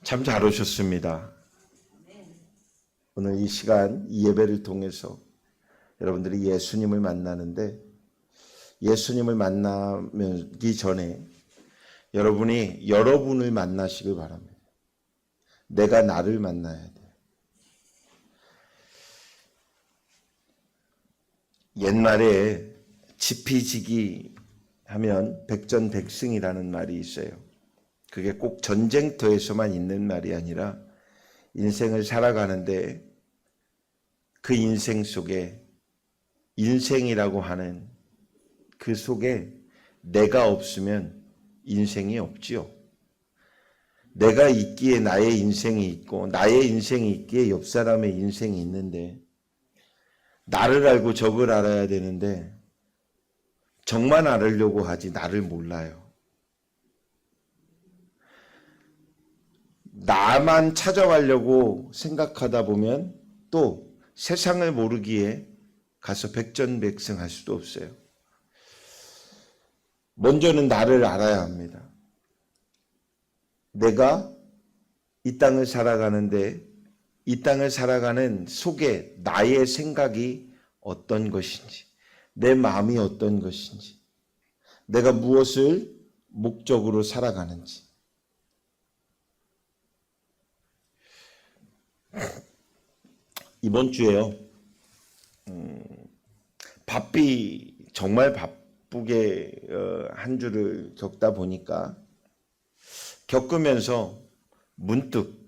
참 잘 오셨습니다. 오늘 이 시간, 이 예배를 통해서 여러분들이 예수님을 만나는데, 예수님을 만나기 전에 여러분이 여러분을 만나시길 바랍니다. 내가 나를 만나야 돼요. 옛날에 지피지기 하면 백전백승이라는 말이 있어요. 그게 꼭 전쟁터에서만 있는 말이 아니라 인생을 살아가는데 그 인생 속에, 인생이라고 하는 그 속에 내가 없으면 인생이 없지요. 내가 있기에 나의 인생이 있고 나의 인생이 있기에 옆 사람의 인생이 있는데, 나를 알고 적을 알아야 되는데 적만 알으려고 하지 나를 몰라요. 나만 찾아가려고 생각하다 보면 또 세상을 모르기에 가서 백전백승할 수도 없어요. 먼저는 나를 알아야 합니다. 내가 이 땅을 살아가는데 이 땅을 살아가는 속에 나의 생각이 어떤 것인지, 내 마음이 어떤 것인지, 내가 무엇을 목적으로 살아가는지. 이번 주에요, 정말 바쁘게 한 주를 겪다 보니까 겪으면서 문득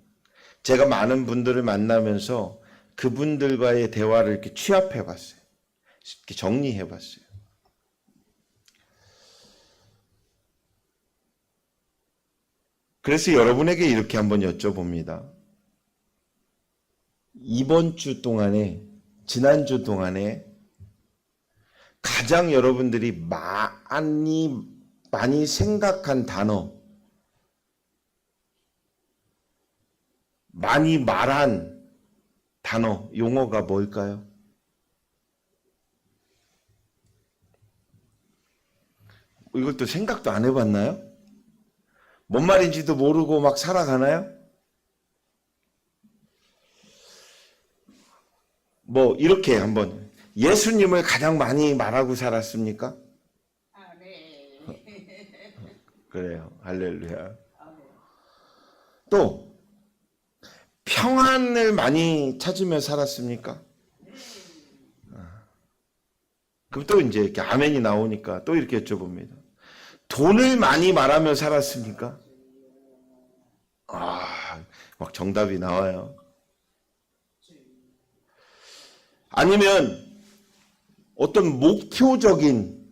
제가 많은 분들을 만나면서 그분들과의 대화를 이렇게 취합해 봤어요. 이렇게 정리해 봤어요. 그래서 여러분에게 이렇게 한번 여쭤봅니다. 이번 주 동안에, 지난주 동안에 가장 여러분들이 많이 생각한 단어, 많이 말한 단어, 용어가 뭘까요? 이것도 생각도 안 해봤나요? 뭔 말인지도 모르고 막 살아가나요? 이렇게 한번, 예수님을 가장 많이 말하고 살았습니까? 네. 그래요. 할렐루야. 또 평안을 많이 찾으며 살았습니까? 그럼 또 이제 이렇게 아멘이 나오니까 또 이렇게 여쭤봅니다. 돈을 많이 말하며 살았습니까? 막 정답이 나와요. 아니면 어떤 목표적인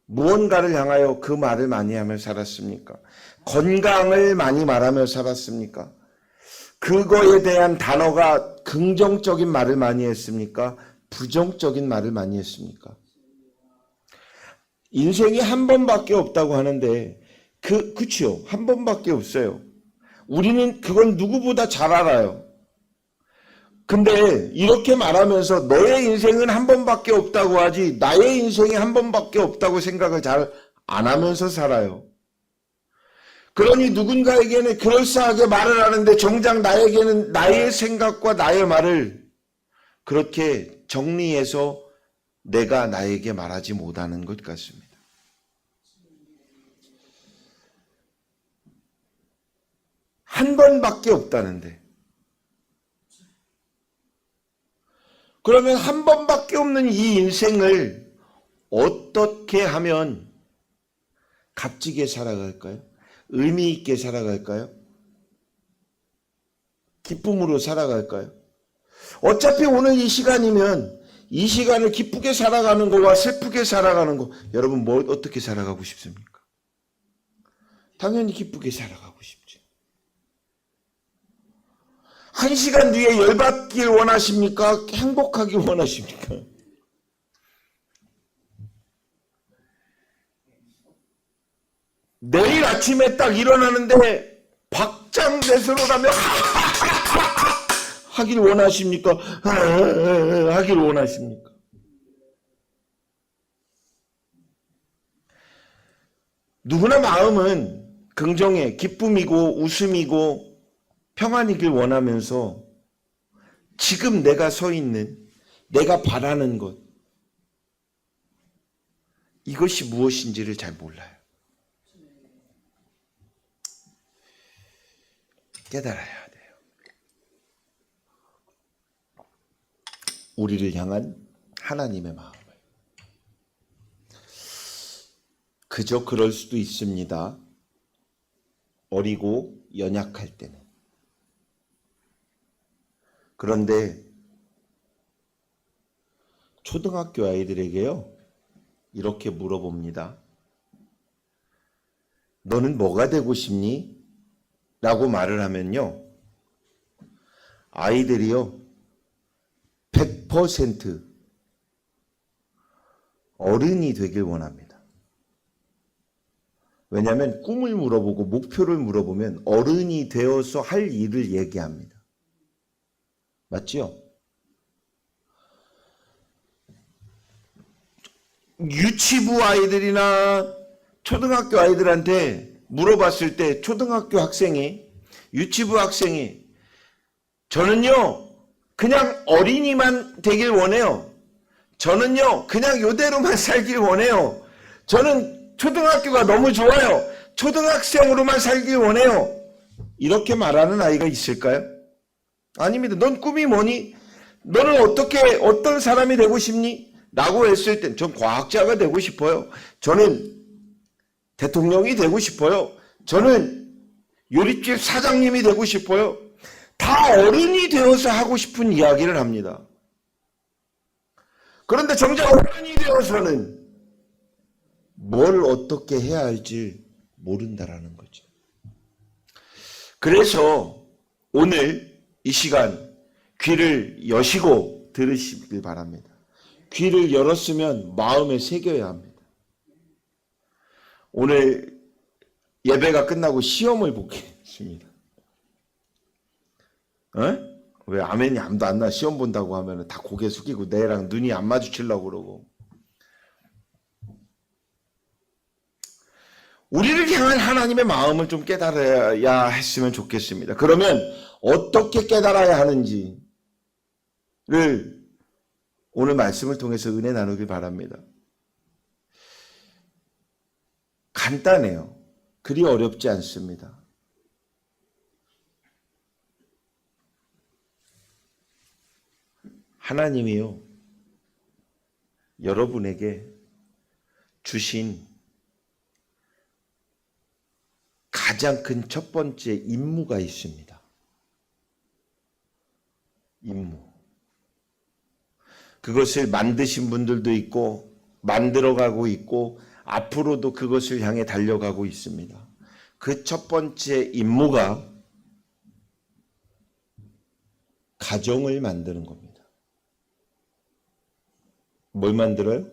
무언가를 향하여 그 말을 많이 하며 살았습니까? 건강을 많이 말하며 살았습니까? 그거에 대한 단어가 긍정적인 말을 많이 했습니까? 부정적인 말을 많이 했습니까? 인생이 한 번밖에 없다고 하는데, 그치요. 한 번밖에 없어요. 우리는 그건 누구보다 잘 알아요. 근데 이렇게 말하면서 너의 인생은 한 번밖에 없다고 하지 나의 인생이 한 번밖에 없다고 생각을 잘 안 하면서 살아요. 그러니 누군가에게는 그럴싸하게 말을 하는데 정작 나에게는 나의 생각과 나의 말을 그렇게 정리해서 내가 나에게 말하지 못하는 것 같습니다. 한 번밖에 없다는데, 그러면 한 번밖에 없는 이 인생을 어떻게 하면 값지게 살아갈까요? 의미 있게 살아갈까요? 기쁨으로 살아갈까요? 어차피 오늘 이 시간이면 이 시간을 기쁘게 살아가는 거와 슬프게 살아가는 거, 여러분 어떻게 살아가고 싶습니까? 당연히 기쁘게 살아가고 싶죠. 한 시간 뒤에 열받길 원하십니까? 행복하길 원하십니까? 내일 아침에 딱 일어나는데 박장대소로라면 하길 원하십니까? 하길 원하십니까? 누구나 마음은 긍정의 기쁨이고 웃음이고 평안이길 원하면서 지금 내가 서 있는, 내가 바라는 것, 이것이 무엇인지를 잘 몰라요. 깨달아야 돼요. 우리를 향한 하나님의 마음을. 그저 그럴 수도 있습니다. 어리고 연약할 때는. 그런데 초등학교 아이들에게요, 이렇게 물어봅니다. 너는 뭐가 되고 싶니? 라고 말을 하면요, 아이들이요 100% 어른이 되길 원합니다. 왜냐하면 꿈을 물어보고 목표를 물어보면 어른이 되어서 할 일을 얘기합니다. 맞지요? 유치부 아이들이나 초등학교 아이들한테 물어봤을 때 초등학교 학생이, 유치부 학생이 저는요 그냥 어린이만 되길 원해요. 저는요 그냥 요대로만 살길 원해요. 저는 초등학교가 너무 좋아요. 초등학생으로만 살길 원해요. 이렇게 말하는 아이가 있을까요? 아닙니다. 넌 꿈이 뭐니? 너는 어떤 사람이 되고 싶니? 라고 했을 땐 전 과학자가 되고 싶어요. 저는 대통령이 되고 싶어요. 저는 요리집 사장님이 되고 싶어요. 다 어른이 되어서 하고 싶은 이야기를 합니다. 그런데 정작 어른이 되어서는 뭘 어떻게 해야 할지 모른다라는 거죠. 그래서 오늘 이 시간 귀를 여시고 들으시길 바랍니다. 귀를 열었으면 마음에 새겨야 합니다. 오늘 예배가 끝나고 시험을 보겠습니다. 왜 아멘이 아무도 안 나? 시험 본다고 하면 다 고개 숙이고 내랑 눈이 안 마주치려고 그러고. 우리를 향한 하나님의 마음을 좀 깨달아야 했으면 좋겠습니다. 그러면 어떻게 깨달아야 하는지를 오늘 말씀을 통해서 은혜 나누길 바랍니다. 간단해요. 그리 어렵지 않습니다. 하나님이요, 여러분에게 주신 가장 큰 첫 번째 임무가 있습니다. 임무. 그것을 만드신 분들도 있고 만들어가고 있고 앞으로도 그것을 향해 달려가고 있습니다. 그 첫 번째 임무가 가정을 만드는 겁니다. 뭘 만들어요?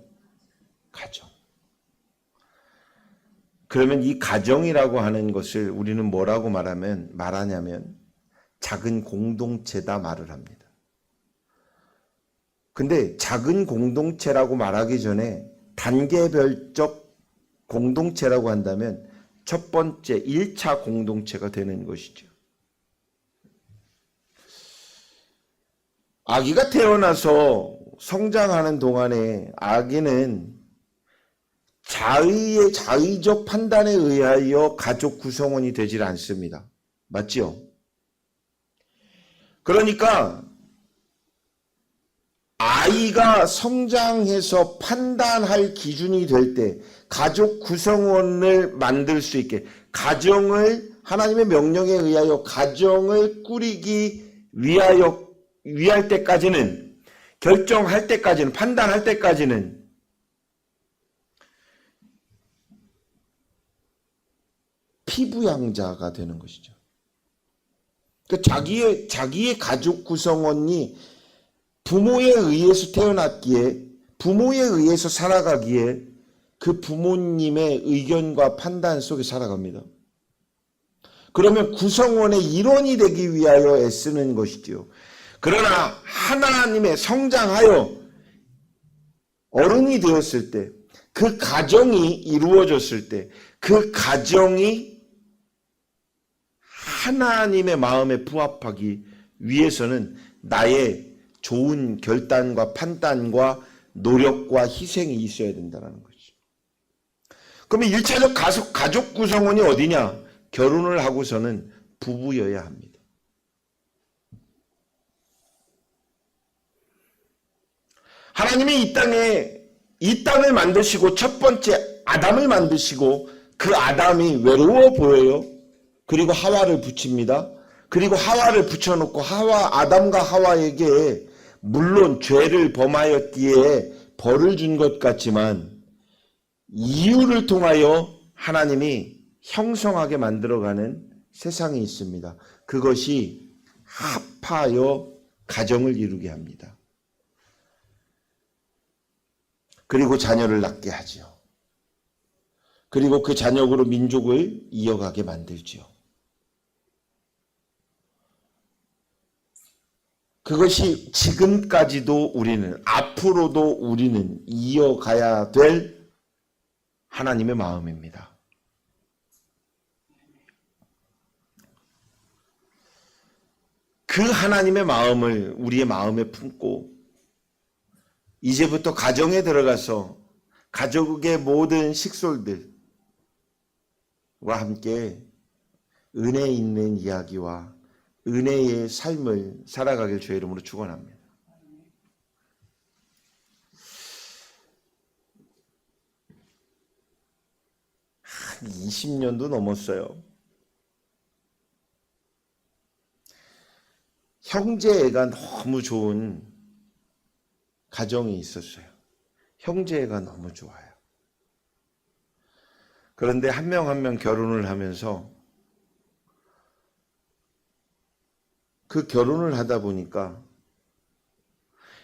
가정. 그러면 이 가정이라고 하는 것을 우리는 뭐라고 말하냐면 작은 공동체다 말을 합니다. 근데 작은 공동체라고 말하기 전에 단계별적 공동체라고 한다면 첫 번째 1차 공동체가 되는 것이죠. 아기가 태어나서 성장하는 동안에 아기는 자의적 판단에 의하여 가족 구성원이 되질 않습니다. 맞지요? 그러니까 아이가 성장해서 판단할 기준이 될 때 가족 구성원을 만들 수 있게 가정을 하나님의 명령에 의하여 가정을 꾸리기 위할 때까지는 결정할 때까지는 판단할 때까지는 피부양자가 되는 것이죠. 그러니까 자기의 가족 구성원이 부모에 의해서 태어났기에 부모에 의해서 살아가기에 그 부모님의 의견과 판단 속에 살아갑니다. 그러면 구성원의 일원이 되기 위하여 애쓰는 것이지요. 그러나 하나님의 성장하여 어른이 되었을 때 그 가정이 이루어졌을 때 그 가정이 하나님의 마음에 부합하기 위해서는 나의 좋은 결단과 판단과 노력과 희생이 있어야 된다는 거죠. 그러면 1차적 가족 구성원이 어디냐? 결혼을 하고서는 부부여야 합니다. 하나님이 이 땅을 만드시고 첫 번째 아담을 만드시고 그 아담이 외로워 보여요. 그리고 하와를 붙입니다. 그리고 하와를 붙여놓고 아담과 하와에게 물론 죄를 범하였기에 벌을 준 것 같지만 이유를 통하여 하나님이 형성하게 만들어가는 세상이 있습니다. 그것이 합하여 가정을 이루게 합니다. 그리고 자녀를 낳게 하죠. 그리고 그 자녀로 민족을 이어가게 만들죠. 그것이 지금까지도 우리는, 앞으로도 우리는 이어가야 될 하나님의 마음입니다. 그 하나님의 마음을 우리의 마음에 품고 이제부터 가정에 들어가서 가족의 모든 식솔들과 함께 은혜 있는 이야기와 은혜의 삶을 살아가길 주의 이름으로 축원합니다. 한 20년도 넘었어요. 형제애가 너무 좋은 가정이 있었어요. 형제애가 너무 좋아요. 그런데 한 명 한 명 결혼을 하면서 그 결혼을 하다 보니까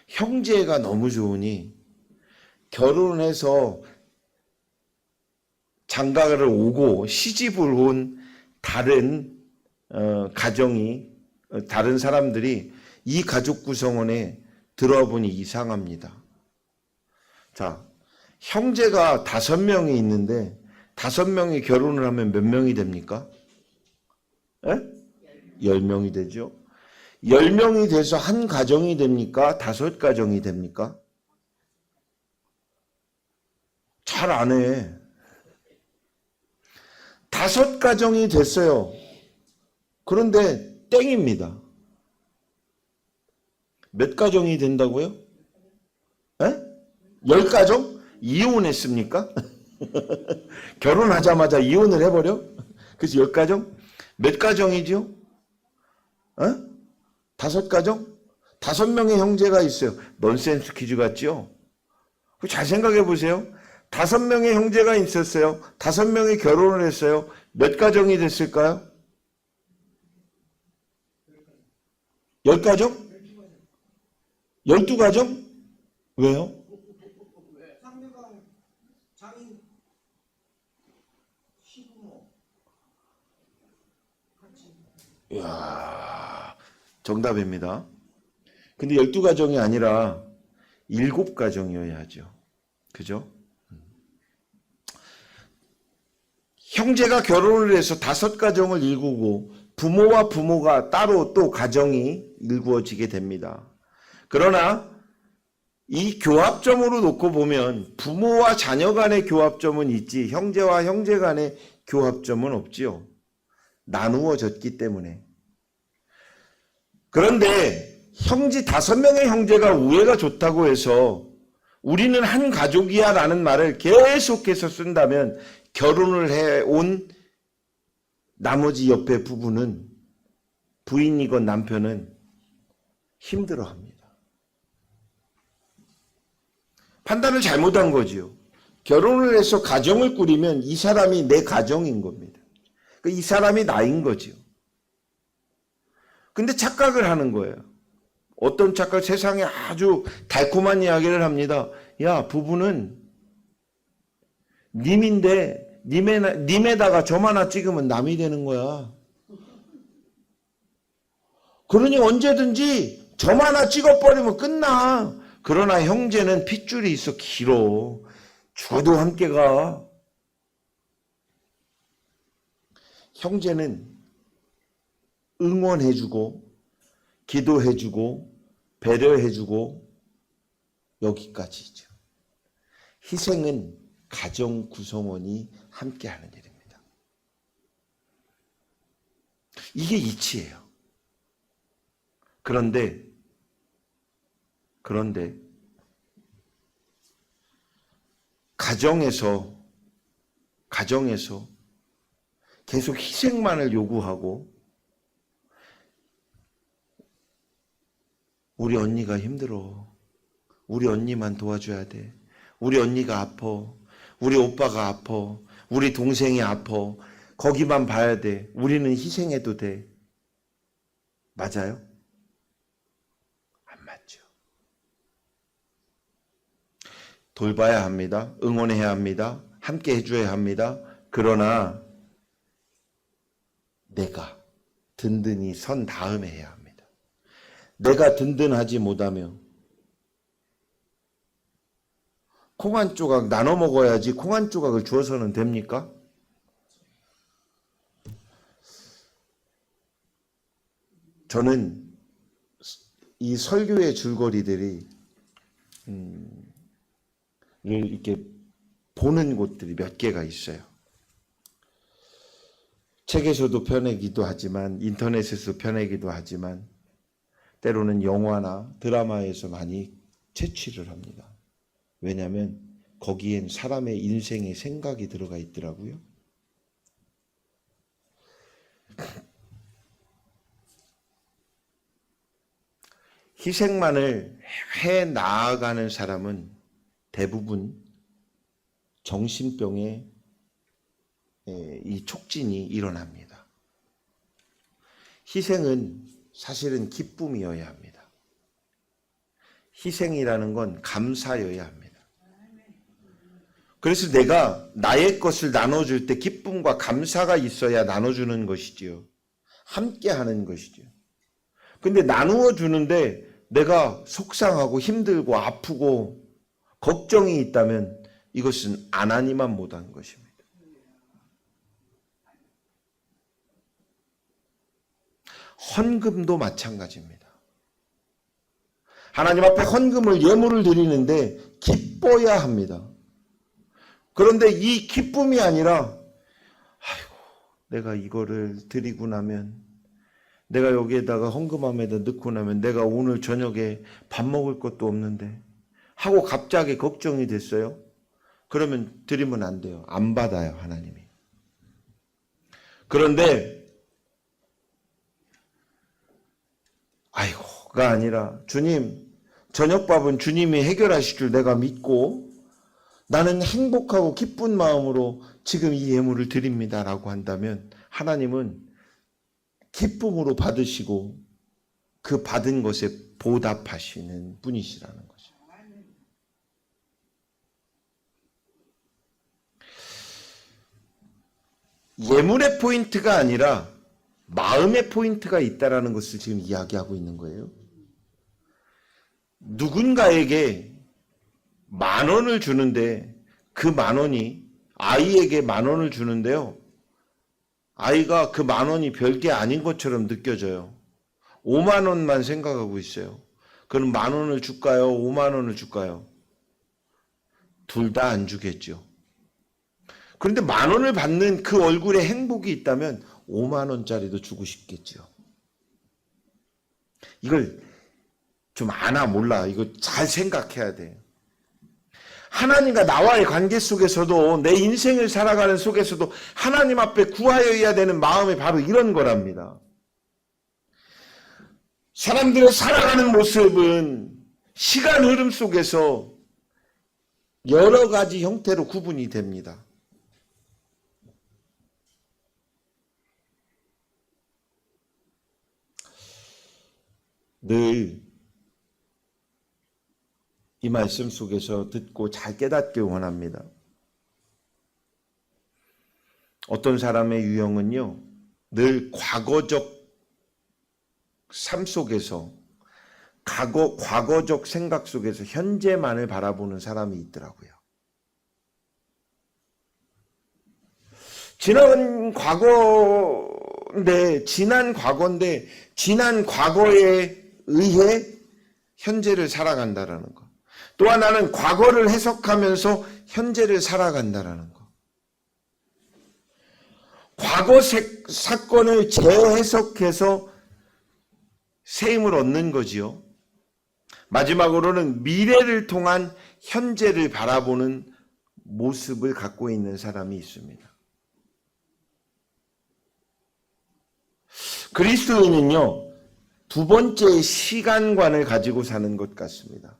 형제애가 너무 좋으니 결혼해서 장가를 오고 시집을 온 다른 가정이 다른 사람들이 이 가족 구성원에 들어와 보니 이상합니다. 자, 형제가 5명이 있는데 5명이 결혼을 하면 몇 명이 됩니까? 10명이 되죠. 10명이 돼서 한 가정이 됩니까? 5가정이 됩니까? 잘 안 해. 5가정이 됐어요. 그런데 땡입니다. 몇 가정이 된다고요? 10가정? 이혼했습니까? 결혼하자마자 이혼을 해버려? 그래서 10가정? 몇 가정이죠? 5가정? 5명의 형제가 있어요. 넌센스 퀴즈 같죠? 잘 생각해 보세요. 5명의 형제가 있었어요. 5명이 결혼을 했어요. 몇 가정이 됐을까요? 10가정? 12가정? 왜요? 상대방 장인 시부모 같이. 이야, 정답입니다. 근데 12가정이 아니라 7가정이어야 하죠. 그죠? 형제가 결혼을 해서 5가정을 일구고 부모와 부모가 따로 또 가정이 일구어지게 됩니다. 그러나 이 교합점으로 놓고 보면 부모와 자녀 간의 교합점은 있지 형제와 형제 간의 교합점은 없지요. 나누어졌기 때문에. 그런데 5명의 형제가 우애가 좋다고 해서 우리는 한 가족이야 라는 말을 계속해서 쓴다면 결혼을 해온 나머지 옆에 부부는 부인이건 남편은 힘들어합니다. 판단을 잘못한 거지요. 결혼을 해서 가정을 꾸리면 이 사람이 내 가정인 겁니다. 이 사람이 나인 거지요. 근데 착각을 하는 거예요. 어떤 착각? 세상에 아주 달콤한 이야기를 합니다. 야, 부부는 님인데 님에다가 점 하나 찍으면 남이 되는 거야. 그러니 언제든지 점 하나 찍어버리면 끝나. 그러나 형제는 핏줄이 있어 길어. 죽어도 함께 가. 형제는 응원해주고 기도해주고 배려해주고 여기까지죠. 희생은 가정 구성원이 함께하는 일입니다. 이게 이치예요. 그런데 가정에서 계속 희생만을 요구하고 우리 언니가 힘들어. 우리 언니만 도와줘야 돼. 우리 언니가 아파. 우리 오빠가 아파. 우리 동생이 아파. 거기만 봐야 돼. 우리는 희생해도 돼. 맞아요? 안 맞죠. 돌봐야 합니다. 응원해야 합니다. 함께 해줘야 합니다. 그러나 내가 든든히 선 다음에 해야 합니다. 내가 든든하지 못하며 콩 한 조각 나눠 먹어야지 콩 한 조각을 주어서는 됩니까? 저는 이 설교의 줄거리들이 이렇게 보는 곳들이 몇 개가 있어요. 책에서도 펴내기도 하지만 인터넷에서 펴내기도 하지만 때로는 영화나 드라마에서 많이 채취를 합니다. 왜냐하면 거기엔 사람의 인생의 생각이 들어가 있더라고요. 희생만을 해 나아가는 사람은 대부분 정신병의 이 촉진이 일어납니다. 희생은 사실은 기쁨이어야 합니다. 희생이라는 건 감사여야 합니다. 그래서 내가 나의 것을 나눠줄 때 기쁨과 감사가 있어야 나눠주는 것이지요. 함께 하는 것이지요. 근데 나누어 주는데 내가 속상하고 힘들고 아프고 걱정이 있다면 이것은 안 하니만 못한 것입니다. 헌금도 마찬가지입니다. 하나님 앞에 헌금을 예물을 드리는데 기뻐야 합니다. 그런데 이 기쁨이 아니라 아이고 내가 이거를 드리고 나면 내가 여기에다가 헌금함에다 넣고 나면 내가 오늘 저녁에 밥 먹을 것도 없는데 하고 갑자기 걱정이 됐어요. 그러면 드리면 안 돼요. 안 받아요, 하나님이. 그런데 아이고가 아니라 주님, 저녁밥은 주님이 해결하실 줄 내가 믿고 나는 행복하고 기쁜 마음으로 지금 이 예물을 드립니다라고 한다면 하나님은 기쁨으로 받으시고 그 받은 것에 보답하시는 분이시라는 거죠. 예물의 포인트가 아니라 마음의 포인트가 있다라는 것을 지금 이야기하고 있는 거예요. 누군가에게 10,000원을 주는데 그 10,000원이 아이에게 10,000원을 주는데요. 아이가 그 10,000원이 별게 아닌 것처럼 느껴져요. 50,000원만 생각하고 있어요. 그럼 10,000원을 줄까요? 50,000원을 줄까요? 둘 다 안 주겠죠. 그런데 10,000원을 받는 그 얼굴에 행복이 있다면 50,000원짜리도 주고 싶겠죠. 이걸 좀 아나 몰라. 이거 잘 생각해야 돼요. 하나님과 나와의 관계 속에서도 내 인생을 살아가는 속에서도 하나님 앞에 구하여야 되는 마음이 바로 이런 거랍니다. 사람들의 살아가는 모습은 시간 흐름 속에서 여러 가지 형태로 구분이 됩니다. 늘 이 말씀 속에서 듣고 잘 깨닫길 원합니다. 어떤 사람의 유형은요, 늘 과거적 삶 속에서, 과거적 생각 속에서 현재만을 바라보는 사람이 있더라고요. 지나간 과거 과거인데, 지난 과거인데, 지난 과거에 의해 현재를 살아간다라는 것. 또 하나는 과거를 해석하면서 현재를 살아간다라는 것. 과거 사건을 재해석해서 새 힘을 얻는 거지요. 마지막으로는 미래를 통한 현재를 바라보는 모습을 갖고 있는 사람이 있습니다. 그리스도인은요, 두 번째 시간관을 가지고 사는 것 같습니다.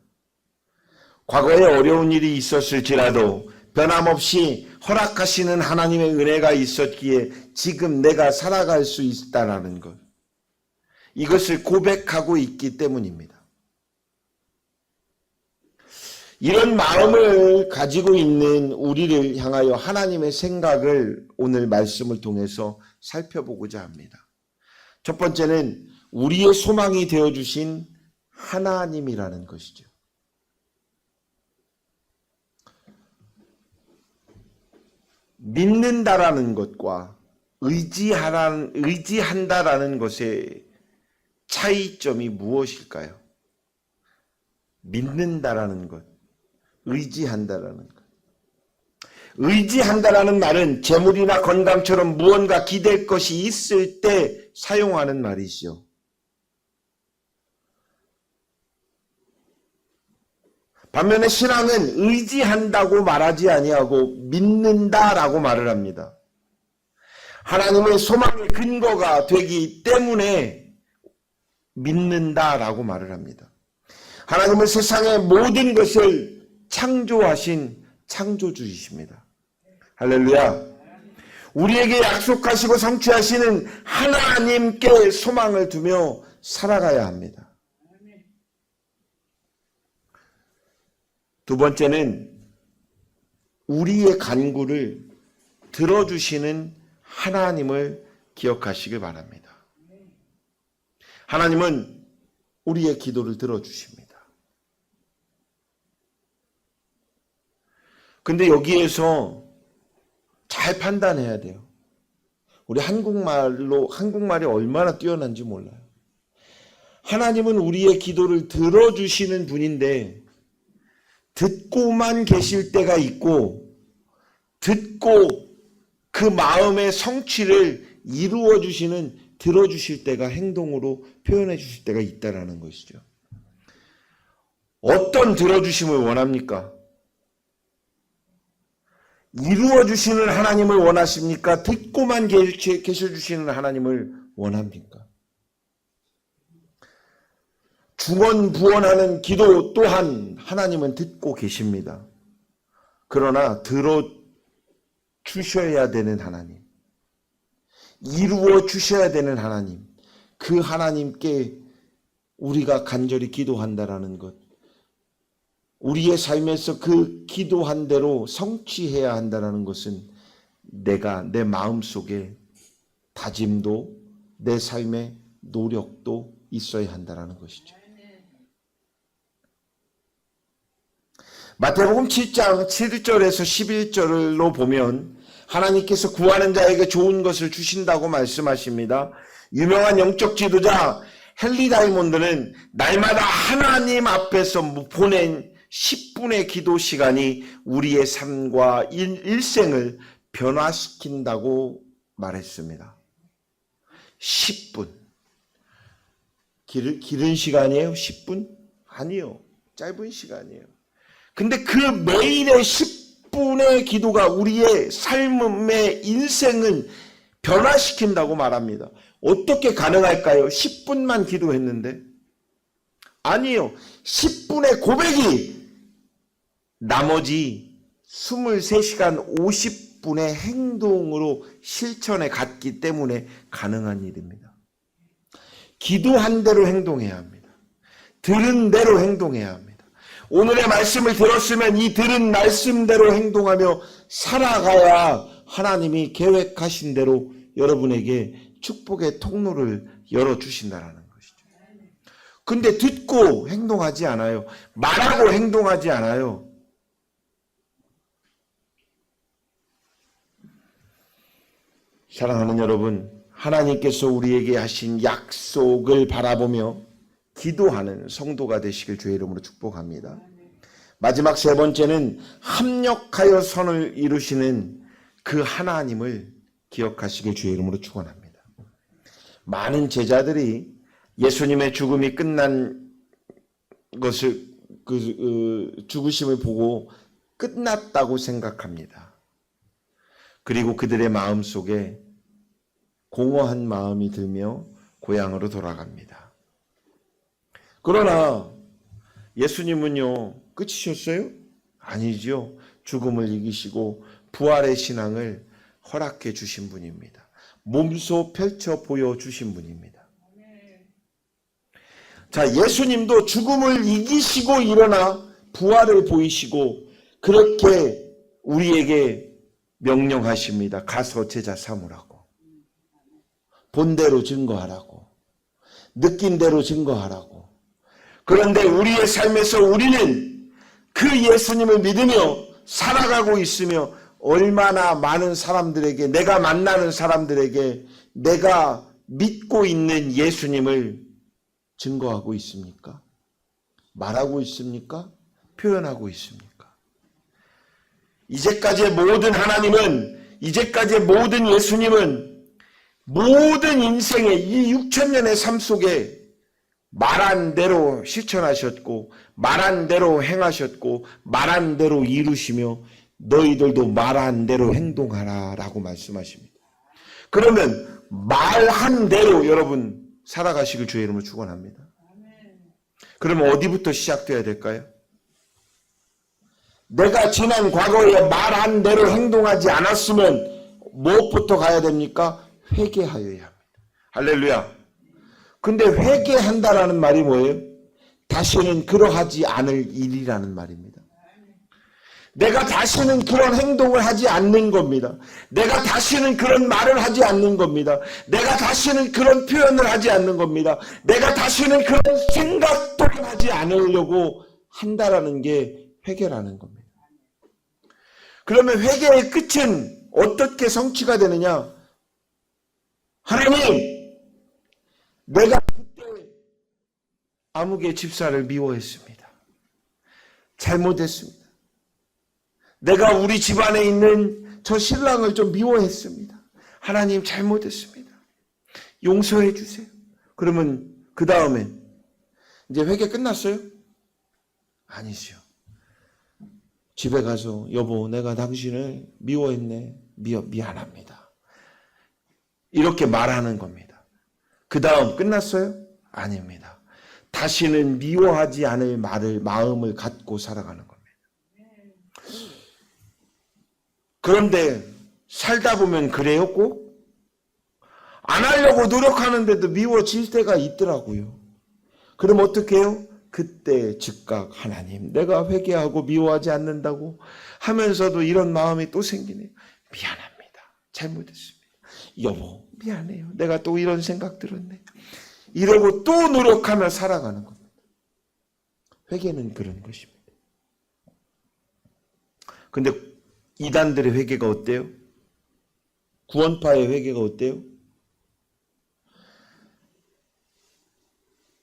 과거에 어려운 일이 있었을지라도 변함없이 허락하시는 하나님의 은혜가 있었기에 지금 내가 살아갈 수 있다라는 것. 이것을 고백하고 있기 때문입니다. 이런 마음을 가지고 있는 우리를 향하여 하나님의 생각을 오늘 말씀을 통해서 살펴보고자 합니다. 첫 번째는 우리의 소망이 되어주신 하나님이라는 것이죠. 믿는다라는 것과 의지한다라는 것의 차이점이 무엇일까요? 믿는다라는 것, 의지한다라는 것. 의지한다라는 말은 재물이나 건강처럼 무언가 기댈 것이 있을 때 사용하는 말이죠. 반면에 신앙은 의지한다고 말하지 아니하고 믿는다라고 말을 합니다. 하나님의 소망의 근거가 되기 때문에 믿는다라고 말을 합니다. 하나님은 세상의 모든 것을 창조하신 창조주이십니다. 할렐루야. 우리에게 약속하시고 성취하시는 하나님께 소망을 두며 살아가야 합니다. 두 번째는 우리의 간구를 들어주시는 하나님을 기억하시길 바랍니다. 하나님은 우리의 기도를 들어주십니다. 근데 여기에서 잘 판단해야 돼요. 우리 한국말이 얼마나 뛰어난지 몰라요. 하나님은 우리의 기도를 들어주시는 분인데 듣고만 계실 때가 있고 듣고 그 마음의 성취를 이루어 주시는 들어주실 때가 행동으로 표현해 주실 때가 있다라는 것이죠. 어떤 들어주심을 원합니까? 이루어 주시는 하나님을 원하십니까? 듣고만 계셔 주시는 하나님을 원합니까? 중언부언하는 기도 또한 하나님은 듣고 계십니다. 그러나 들어주셔야 되는 하나님, 이루어 주셔야 되는 하나님, 그 하나님께 우리가 간절히 기도한다라는 것, 우리의 삶에서 그 기도한 대로 성취해야 한다는 것은 내가 내 마음속에 다짐도 내 삶의 노력도 있어야 한다는 것이죠. 마태복음 7장 7절에서 11절로 보면 하나님께서 구하는 자에게 좋은 것을 주신다고 말씀하십니다. 유명한 영적 지도자 헨리 다이몬드는 날마다 하나님 앞에서 보낸 10분의 기도 시간이 우리의 삶과 일생을 변화시킨다고 말했습니다. 10분. 길은 시간이에요? 10분? 아니요. 짧은 시간이에요. 근데 그 매일의 10분의 기도가 우리의 삶의 인생을 변화시킨다고 말합니다. 어떻게 가능할까요? 10분만 기도했는데? 아니요. 10분의 고백이 나머지 23시간 50분의 행동으로 실천에 갔기 때문에 가능한 일입니다. 기도한 대로 행동해야 합니다. 들은 대로 행동해야 합니다. 오늘의 말씀을 들었으면 이 들은 말씀대로 행동하며 살아가야 하나님이 계획하신 대로 여러분에게 축복의 통로를 열어주신다는 것이죠. 근데 듣고 행동하지 않아요. 말하고 행동하지 않아요. 사랑하는 여러분, 하나님께서 우리에게 하신 약속을 바라보며 기도하는 성도가 되시길 주의 이름으로 축복합니다. 마지막 세 번째는 합력하여 선을 이루시는 그 하나님을 기억하시길 주의 이름으로 축원합니다. 많은 제자들이 예수님의 죽음이 끝난 것을 죽으심을 보고 끝났다고 생각합니다. 그리고 그들의 마음속에 공허한 마음이 들며 고향으로 돌아갑니다. 그러나 예수님은요, 끝이셨어요? 아니죠. 죽음을 이기시고 부활의 신앙을 허락해 주신 분입니다. 몸소 펼쳐 보여주신 분입니다. 자, 예수님도 죽음을 이기시고 일어나 부활을 보이시고 그렇게 우리에게 명령하십니다. 가서 제자 삼으라고. 본대로 증거하라고. 느낀 대로 증거하라고. 그런데 우리의 삶에서 우리는 그 예수님을 믿으며 살아가고 있으며 얼마나 많은 사람들에게, 내가 만나는 사람들에게 내가 믿고 있는 예수님을 증거하고 있습니까? 말하고 있습니까? 표현하고 있습니까? 이제까지의 모든 하나님은, 이제까지의 모든 예수님은 모든 인생의 이 6,000년의 삶 속에 말한 대로 실천하셨고 말한 대로 행하셨고 말한 대로 이루시며 너희들도 말한 대로 행동하라 라고 말씀하십니다. 그러면 말한 대로 여러분 살아가시길 주의 이름으로 축원합니다. 그러면 어디부터 시작돼야 될까요? 내가 지난 과거에 말한 대로 행동하지 않았으면 무엇부터 가야 됩니까? 회개하여야 합니다. 할렐루야. 근데 회개한다라는 말이 뭐예요? 다시는 그러하지 않을 일이라는 말입니다. 내가 다시는 그런 행동을 하지 않는 겁니다. 내가 다시는 그런 말을 하지 않는 겁니다. 내가 다시는 그런 표현을 하지 않는 겁니다. 내가 다시는 그런 생각도 하지 않으려고 한다라는 게 회개라는 겁니다. 그러면 회개의 끝은 어떻게 성취가 되느냐? 하나님, 내가 그때 아무개 집사를 미워했습니다. 잘못했습니다. 내가 우리 집안에 있는 저 신랑을 좀 미워했습니다. 하나님 잘못했습니다. 용서해 주세요. 그러면 그 다음에 이제 회개 끝났어요? 아니죠. 집에 가서 여보 내가 당신을 미워했네. 미안합니다. 이렇게 말하는 겁니다. 그 다음 끝났어요? 아닙니다. 다시는 미워하지 않을 마음을 갖고 살아가는 겁니다. 그런데 살다 보면 그래요 꼭? 안 하려고 노력하는데도 미워질 때가 있더라고요. 그럼 어떻게 해요? 그때 즉각 하나님 내가 회개하고 미워하지 않는다고 하면서도 이런 마음이 또 생기네요. 미안합니다. 잘못했습니다. 여보 미안해요. 내가 또 이런 생각 들었네. 이러고 또 노력하며 살아가는 겁니다. 회개는 그런 것입니다. 근데 이단들의 회개가 어때요? 구원파의 회개가 어때요?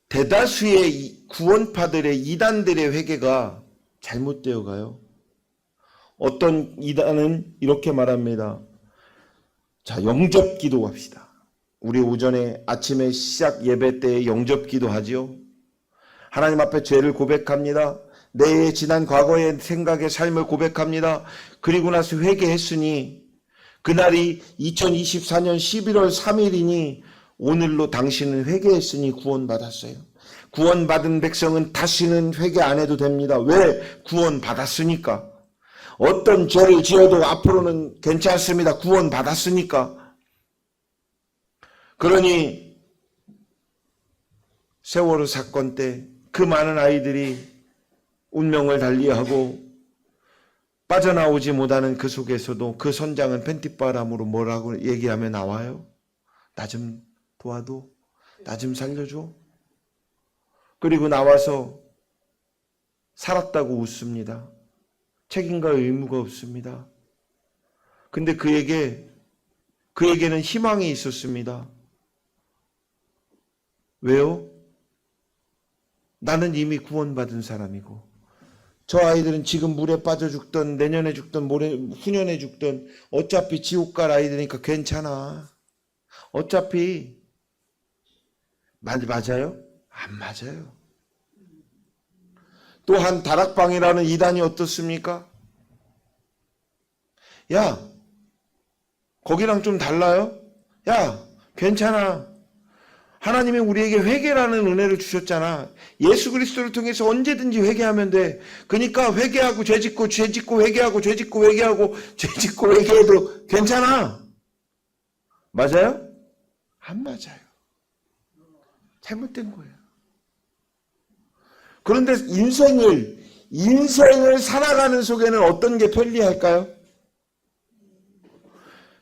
대다수의 구원파들의 이단들의 회개가 잘못되어 가요. 어떤 이단은 이렇게 말합니다. 자, 영접 기도합시다. 우리 오전에 아침에 시작 예배 때 영접 기도하지요. 하나님 앞에 죄를 고백합니다. 내 지난 과거의 생각의 삶을 고백합니다. 그리고 나서 회개했으니 그날이 2024년 11월 3일이니 오늘로 당신은 회개했으니 구원받았어요. 구원받은 백성은 다시는 회개 안 해도 됩니다. 왜? 구원받았으니까. 어떤 죄를 지어도 앞으로는 괜찮습니다. 구원받았으니까. 그러니 세월호 사건 때 그 많은 아이들이 운명을 달리하고 빠져나오지 못하는 그 속에서도 그 선장은 팬티바람으로 뭐라고 얘기하며 나와요? 나 좀 도와도, 나 좀 살려줘. 그리고 나와서 살았다고 웃습니다. 책임과 의무가 없습니다. 근데 그에게 그에게는 희망이 있었습니다. 왜요? 나는 이미 구원받은 사람이고 저 아이들은 지금 물에 빠져 죽던 내년에 죽던 후년에 죽던 어차피 지옥 갈 아이들이니까 괜찮아. 어차피 맞아요? 안 맞아요. 또한 다락방이라는 이단이 어떻습니까? 야, 거기랑 좀 달라요? 야, 괜찮아. 하나님이 우리에게 회개라는 은혜를 주셨잖아. 예수 그리스도를 통해서 언제든지 회개하면 돼. 그러니까 회개하고 죄짓고 죄짓고 회개하고 죄짓고 회개하고 죄짓고 회개해도 괜찮아. 맞아요? 안 맞아요. 잘못된 거예요. 그런데 인생을 살아가는 속에는 어떤 게 편리할까요?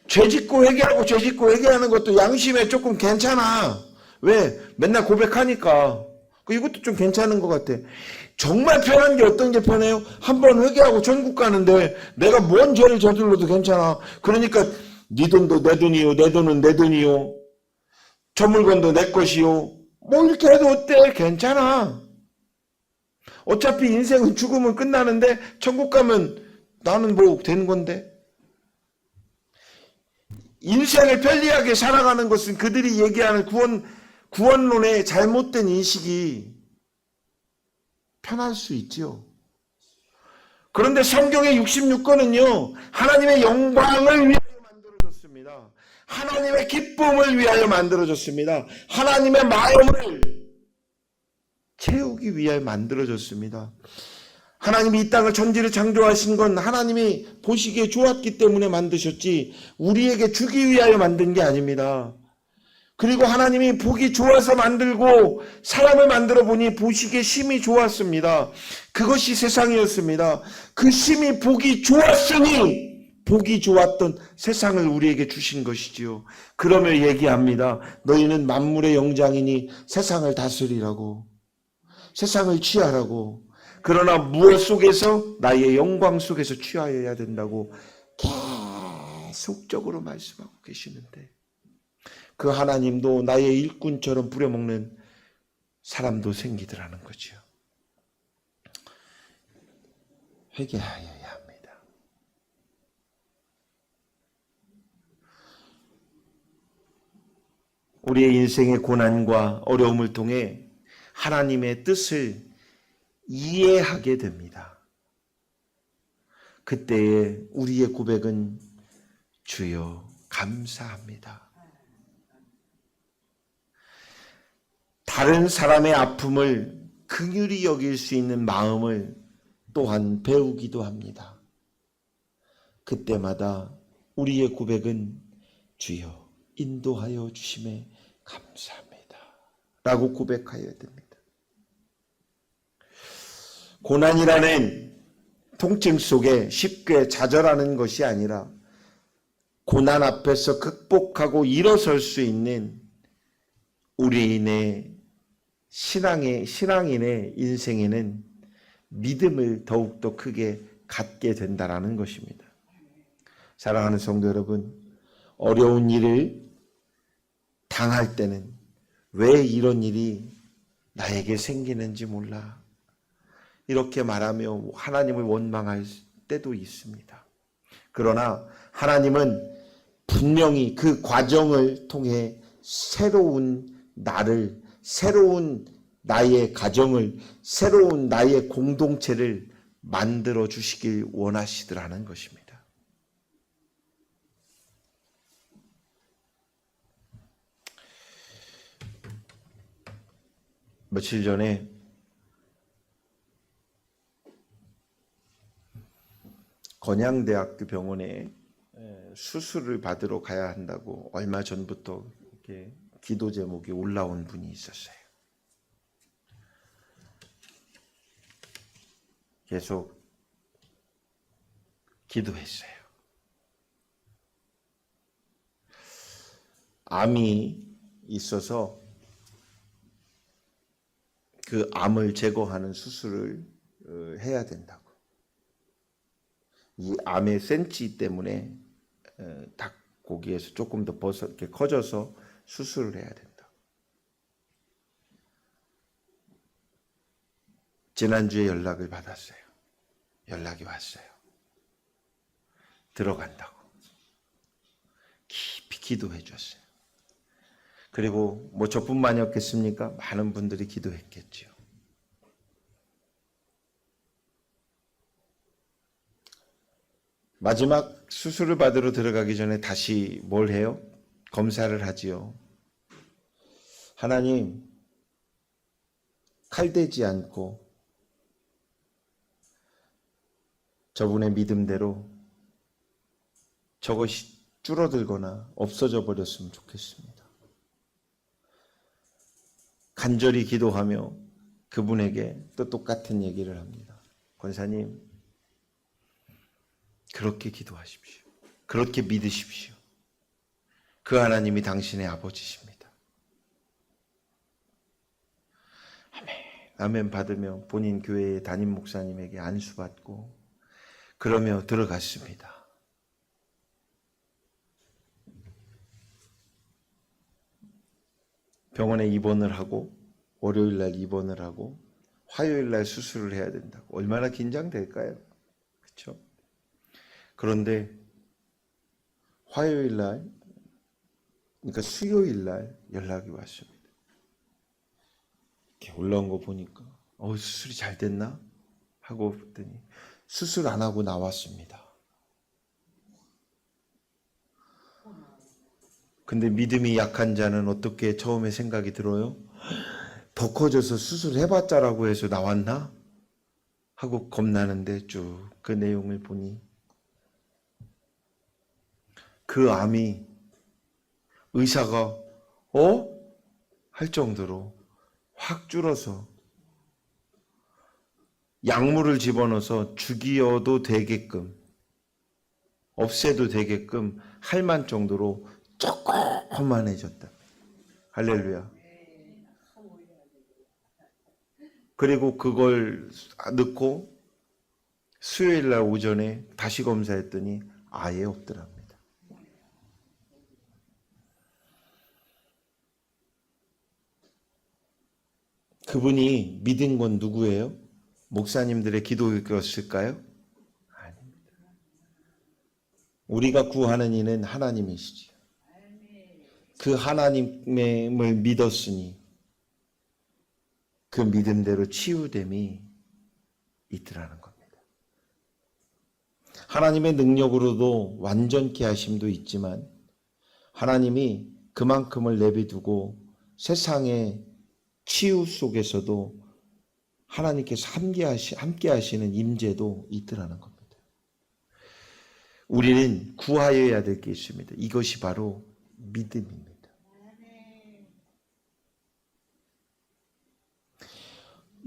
죄짓고 회개하고 죄짓고 회개하는 것도 양심에 조금 괜찮아. 왜? 맨날 고백하니까. 이것도 좀 괜찮은 것 같아. 정말 편한 게 어떤 게 편해요? 한번 회개하고 천국 가는데 내가 뭔 죄를 저질러도 괜찮아. 그러니까 네 돈도 내 돈이요. 내 돈은 내 돈이요. 저 물건도 내 것이요. 뭐 이렇게 해도 어때? 괜찮아. 어차피 인생은 죽으면 끝나는데 천국 가면 나는 뭐 되는 건데. 인생을 편리하게 살아가는 것은 그들이 얘기하는 구원론의 잘못된 인식이 편할 수 있지요. 그런데 성경의 66권은요. 하나님의 영광을 위하여 만들어졌습니다. 하나님의 기쁨을 위하여 만들어졌습니다. 하나님의 마음을 채우기 위하여 만들어졌습니다. 하나님이 이 땅을 천지를 창조하신 건 하나님이 보시기에 좋았기 때문에 만드셨지 우리에게 주기 위하여 만든 게 아닙니다. 그리고 하나님이 보기 좋아서 만들고 사람을 만들어 보니 보시기에 심히 좋았습니다. 그것이 세상이었습니다. 그 심히 보기 좋았으니 보기 좋았던 세상을 우리에게 주신 것이지요. 그러며 얘기합니다. 너희는 만물의 영장이니 세상을 다스리라고. 세상을 취하라고. 그러나 무엇 속에서? 나의 영광 속에서 취하여야 된다고 계속적으로 말씀하고 계시는데 그 하나님도 나의 일꾼처럼 부려먹는 사람도 생기더라는 거죠. 회개하여야 합니다. 우리의 인생의 고난과 어려움을 통해 하나님의 뜻을 이해하게 됩니다. 그때에 우리의 고백은 주여 감사합니다. 다른 사람의 아픔을 긍휼히 여길 수 있는 마음을 또한 배우기도 합니다. 그때마다 우리의 고백은 주여 인도하여 주심에 감사합니다. 라고 고백하여야 됩니다. 고난이라는 통증 속에 쉽게 좌절하는 것이 아니라 고난 앞에서 극복하고 일어설 수 있는 우리인의 신앙인의 인생에는 믿음을 더욱더 크게 갖게 된다는 것입니다. 사랑하는 성도 여러분, 어려운 일을 당할 때는 왜 이런 일이 나에게 생기는지 몰라. 이렇게 말하며 하나님을 원망할 때도 있습니다. 그러나 하나님은 분명히 그 과정을 통해 새로운 나를, 새로운 나의 가정을, 새로운 나의 공동체를 만들어 주시길 원하시더라는 것입니다. 며칠 전에 건양대학교 병원에 수술을 받으러 가야 한다고 얼마 전부터 이렇게 기도 제목이 올라온 분이 있었어요. 계속 기도했어요. 암이 있어서 그 암을 제거하는 수술을 해야 된다고. 이 암의 센치 때문에 거기에서 조금 더 이렇게 커져서 수술을 해야 된다. 지난주에 연락을 받았어요. 연락이 왔어요. 들어간다고. 깊이 기도해 줬어요. 그리고 뭐 저뿐만이었겠습니까? 많은 분들이 기도했겠지요. 마지막 수술을 받으러 들어가기 전에 다시 뭘 해요? 검사를 하지요. 하나님, 칼대지 않고 저분의 믿음대로 저것이 줄어들거나 없어져 버렸으면 좋겠습니다. 간절히 기도하며 그분에게 또 똑같은 얘기를 합니다. 권사님, 그렇게 기도하십시오. 그렇게 믿으십시오. 그 하나님이 당신의 아버지십니다. 아멘. 아멘 받으며 본인 교회의 담임 목사님에게 안수받고 그러며 들어갔습니다. 병원에 입원을 하고 월요일 날 입원을 하고 화요일 날 수술을 해야 된다고. 얼마나 긴장될까요? 그렇죠? 그런데 화요일 날, 그러니까 수요일 날 연락이 왔습니다. 이렇게 올라온 거 보니까 수술이 잘 됐나? 하고 봤더니 수술 안 하고 나왔습니다. 근데 믿음이 약한 자는 어떻게 처음에 생각이 들어요? 더 커져서 수술해봤자라고 해서 나왔나? 하고 겁나는데 쭉 그 내용을 보니 그 암이 의사가 할 정도로 확 줄어서 약물을 집어넣어서 죽여도 되게끔 없애도 되게끔 할만 정도로 조그만해졌다. 할렐루야. 그리고 그걸 넣고 수요일 날 오전에 다시 검사했더니 아예 없더랍니다. 그분이 믿은 건 누구예요? 목사님들의 기도였을까요? 아닙니다. 우리가 구하는 이는 하나님이시지요. 그 하나님을 믿었으니 그 믿음대로 치유됨이 있더라는 겁니다. 하나님의 능력으로도 완전케 하심도 있지만 하나님이 그만큼을 내비두고 세상의 치유 속에서도 하나님께서 함께 하시는 임재도 있더라는 겁니다. 우리는 구하여야 될 게 있습니다. 이것이 바로 믿음입니다.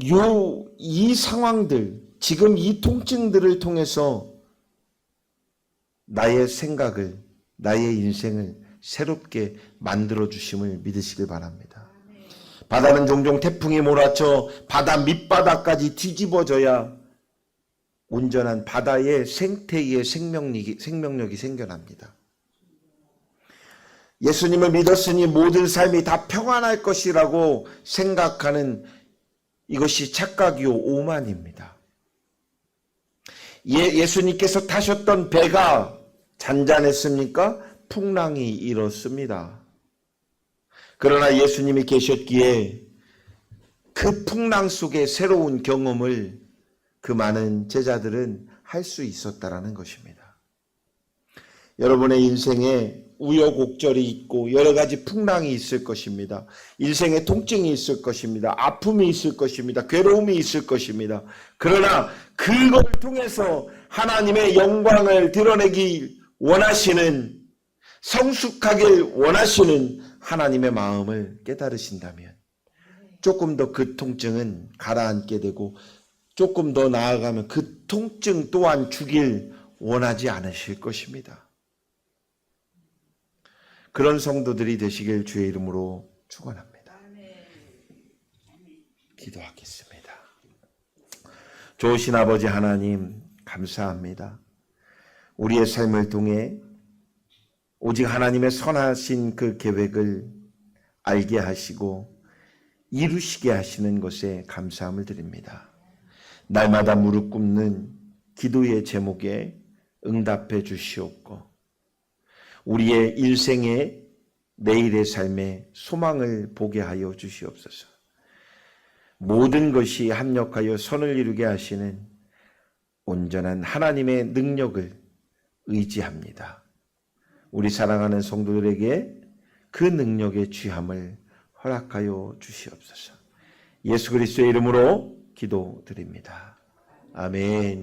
이 상황들, 지금 이 통증들을 통해서 나의 생각을, 나의 인생을 새롭게 만들어 주심을 믿으시길 바랍니다. 바다는 종종 태풍이 몰아쳐 바다 밑바닥까지 뒤집어져야 온전한 바다의 생태의 생명력이 생겨납니다. 예수님을 믿었으니 모든 삶이 다 평안할 것이라고 생각하는 이것이 착각이요 오만입니다. 예수님께서 타셨던 배가 잔잔했습니까? 풍랑이 일었습니다. 그러나 예수님이 계셨기에 그 풍랑 속의 새로운 경험을 그 많은 제자들은 할 수 있었다라는 것입니다. 여러분의 인생에 우여곡절이 있고 여러 가지 풍랑이 있을 것입니다. 인생에 통증이 있을 것입니다. 아픔이 있을 것입니다. 괴로움이 있을 것입니다. 그러나 그걸 통해서 하나님의 영광을 드러내기 원하시는, 성숙하길 원하시는 하나님의 마음을 깨달으신다면 조금 더 그 통증은 가라앉게 되고 조금 더 나아가면 그 통증 또한 주길 원하지 않으실 것입니다. 그런 성도들이 되시길 주의 이름으로 축원합니다. 기도하겠습니다. 좋으신 아버지 하나님 감사합니다. 우리의 삶을 통해 오직 하나님의 선하신 그 계획을 알게 하시고 이루시게 하시는 것에 감사함을 드립니다. 날마다 무릎 꿇는 기도의 제목에 응답해 주시옵고 우리의 일생의 내일의 삶에 소망을 보게 하여 주시옵소서. 모든 것이 합력하여 선을 이루게 하시는 온전한 하나님의 능력을 의지합니다. 우리 사랑하는 성도들에게 그 능력의 취함을 허락하여 주시옵소서. 예수 그리스도의 이름으로 기도드립니다. 아멘.